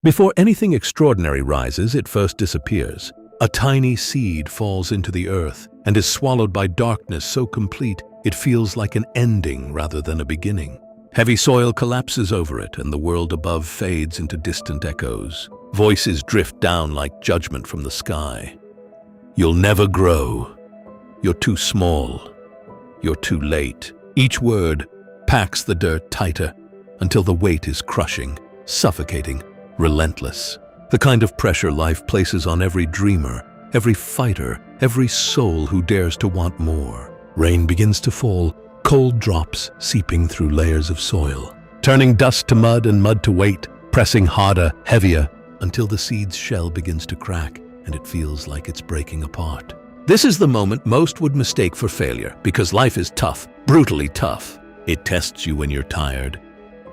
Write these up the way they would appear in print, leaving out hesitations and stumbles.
Before anything extraordinary rises, it first disappears. A tiny seed falls into the earth and is swallowed by darkness so complete it feels like an ending rather than a beginning. Heavy soil collapses over it, and the world above fades into distant echoes. Voices drift down like judgment from the sky. You'll never grow. You're too small. You're too late. Each word packs the dirt tighter until the weight is crushing, suffocating, relentless. The kind of pressure life places on every dreamer, every fighter, every soul who dares to want more. Rain begins to fall, cold drops seeping through layers of soil, turning dust to mud and mud to weight, pressing harder, heavier, until the seed's shell begins to crack and it feels like it's breaking apart. This is the moment most would mistake for failure, because life is tough, brutally tough. It tests you when you're tired,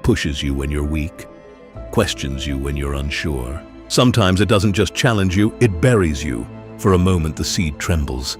pushes you when you're weak, questions you when you're unsure. Sometimes it doesn't just challenge you, it buries you. For a moment the seed trembles,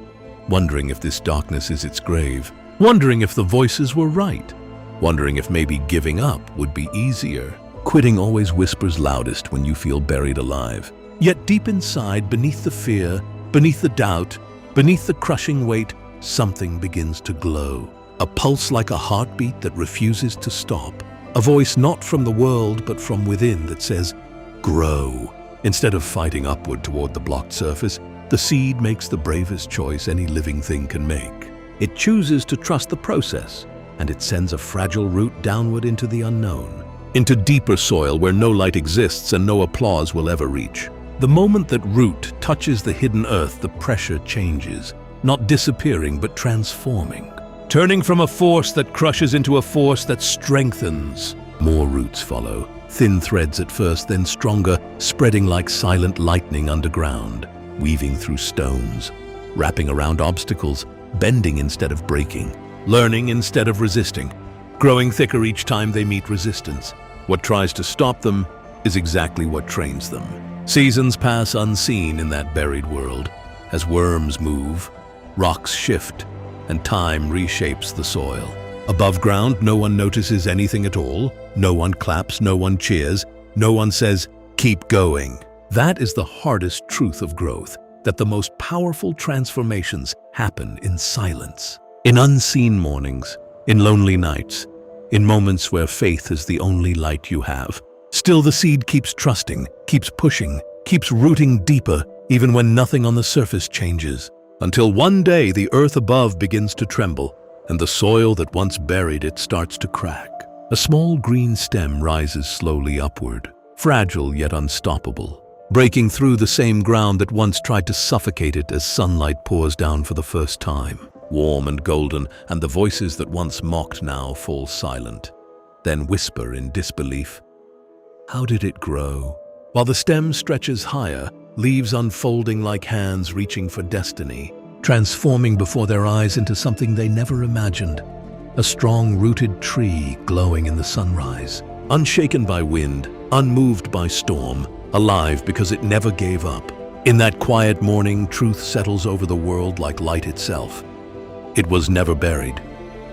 wondering if this darkness is its grave, wondering if the voices were right, wondering if maybe giving up would be easier. Quitting always whispers loudest when you feel buried alive. Yet deep inside, beneath the fear, beneath the doubt, beneath the crushing weight, something begins to glow. A pulse like a heartbeat that refuses to stop. A voice not from the world but from within that says, grow. Instead of fighting upward toward the blocked surface, the seed makes the bravest choice any living thing can make. It chooses to trust the process, and it sends a fragile root downward into the unknown, into deeper soil where no light exists and no applause will ever reach. The moment that root touches the hidden earth, the pressure changes, not disappearing but transforming, turning from a force that crushes into a force that strengthens. More roots follow, thin threads at first, then stronger, spreading like silent lightning underground, weaving through stones, wrapping around obstacles, bending instead of breaking, learning instead of resisting, growing thicker each time they meet resistance. What tries to stop them is exactly what trains them. Seasons pass unseen in that buried world. As worms move, rocks shift, and time reshapes the soil. Above ground, no one notices anything at all. No one claps, no one cheers, no one says, keep going. That is the hardest truth of growth, that the most powerful transformations happen in silence. In unseen mornings, in lonely nights, in moments where faith is the only light you have. Still the seed keeps trusting, keeps pushing, keeps rooting deeper, even when nothing on the surface changes. Until one day the earth above begins to tremble, and the soil that once buried it starts to crack. A small green stem rises slowly upward, fragile yet unstoppable, breaking through the same ground that once tried to suffocate it as sunlight pours down for the first time. Warm and golden, and the voices that once mocked now fall silent, then whisper in disbelief, how did it grow? While the stem stretches higher, leaves unfolding like hands reaching for destiny, transforming before their eyes into something they never imagined. A strong-rooted tree glowing in the sunrise, unshaken by wind, unmoved by storm, alive because it never gave up. In that quiet morning, truth settles over the world like light itself. It was never buried.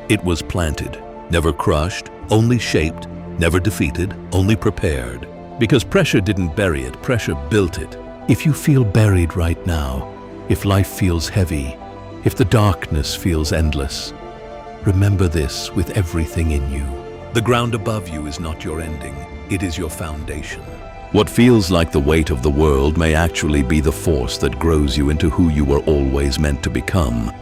It was planted, never crushed, only shaped, never defeated, only prepared. Because pressure didn't bury it, pressure built it. If you feel buried right now, if life feels heavy, if the darkness feels endless, remember this with everything in you. The ground above you is not your ending, it is your foundation. What feels like the weight of the world may actually be the force that grows you into who you were always meant to become.